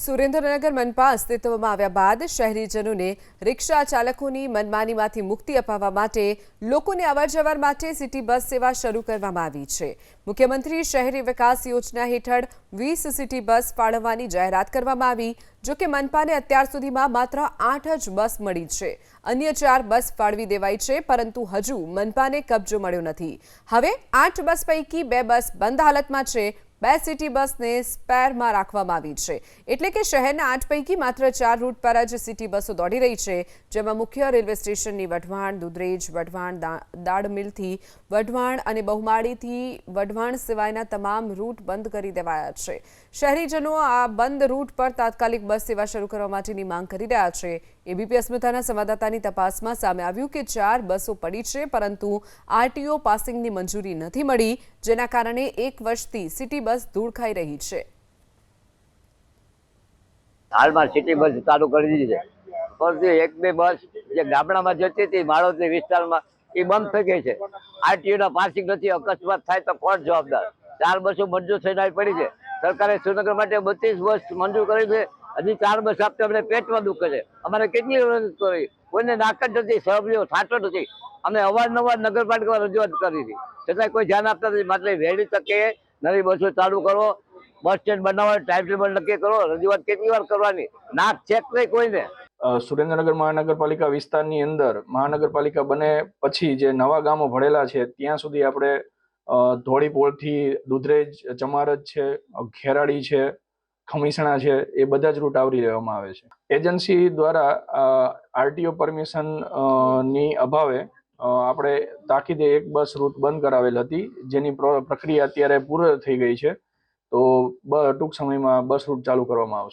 સુરેન્દ્રનગર મનપા અસ્તિત્વમાં આવ્યા બાદ શહેરીજનોને રિક્ષા ચાલકોની મનમાનીમાંથી મુક્તિ અપાવવા માટે લોકોને અવરજવર માટે સિટી બસ સેવા શરૂ કરવામાં આવી છે। મુખ્યમંત્રી શહેરી વિકાસ યોજના હેઠળ 20 સિટી બસ ફાળવવાની જાહેરાત કરવામાં આવી। જો કે મનપાને અત્યાર સુધીમાં માત્ર 8 જ બસ મળી છે। અન્ય 4 બસ ફાળવી દેવાઈ છે, પરંતુ હજુ મનપાને કબજો મળ્યો નથી। હવે 8 બસ પૈકી 2 બસ બંધ હાલતમાં છે। 2 સિટી બસને સ્પેરમાં રાખવામાં આવી છે, એટલે કે શહેરના 8 પૈકી માત્ર 4 રૂટ પર જ સિટી બસો દોડી રહી છે, જેમાં મુખ્ય રેલવે સ્ટેશનની વઢવાણ, દુધરેજ, વઢવાણ, દાડમિલથી વઢવાણ અને બહુમાળીથી વઢવાણ સિવાયના તમામ રૂટ બંધ કરી દેવાયા છે। શહેરીજનો આ બંધ રૂટ પર તાત્કાલિક બસ સેવા શરૂ કરવા માટેની માંગ કરી રહ્યા છે। એબીપી અસ્મિતાના સંવાદદાતાની તપાસમાં સામે આવ્યું કે 4 બસો પડી છે, પરંતુ આરટીઓ પાસિંગની મંજૂરી નથી મળી, જેના કારણે 1 વર્ષથી સિટી બસ ધૂળ ખાઈ રહી છે। હાલમાં સિટી બસ ચાલુ કરી દીધી છે, પરંતુ 1-2 બસ જે ગામડામાં જતી હતી માળોદરી વિસ્તારમાં એ બંધ થઈ ગઈ છે। આરટીઓ ના પાસિંગ નથી, અકસ્માત થાય તો કોણ જવાબદાર? 4 બસો મંજૂર થઈને પડી છે। સરકારે સુરેન્દ્રનગર માટે 32 બસ મંજૂર કરી છે, હજી 4 બસ આપતા અમને પેટમાં દુખે છે। અમારે કેટલી રજૂઆત કરી, કોઈને નાક જ નથી, સહયોગ થતો નથી। અમે અવારનવાર નગરપાલિકામાં રજૂઆત કરી હતી, છતાં કોઈ ધ્યાન આપતા નથી। એટલે વહેલી તકે નવી બસો ચાલુ કરો, બસ સ્ટેન્ડ બનાવો, ટાઈમ ટેબલ નક્કી કરો। રજૂઆત કેટલી વાર કરવાની? નાક ચેક નહીં કોઈને। સુરેન્દ્રનગર મહાનગરપાલિકા વિસ્તારની અંદર મહાનગરપાલિકા બને પછી જે નવા ગામો ભળેલા છે ત્યાં સુધી આપણે ધોળીપોળથી દુધરેજ, ચમારજ છે, ખેરાડી છે, ખમીસણા છે, એ બધા જ રૂટ આવરી લેવામાં આવે છે। એજન્સી દ્વારા આરટીઓ પરમિશન ની અભાવે આપણે તાકીદે 1 બસ રૂટ બંધ કરાવેલ હતી, જેની પ્રક્રિયા અત્યારે પૂર્ણ થઈ ગઈ છે। તો ટૂંક સમયમાં બસ રૂટ ચાલુ કરવામાં આવશે।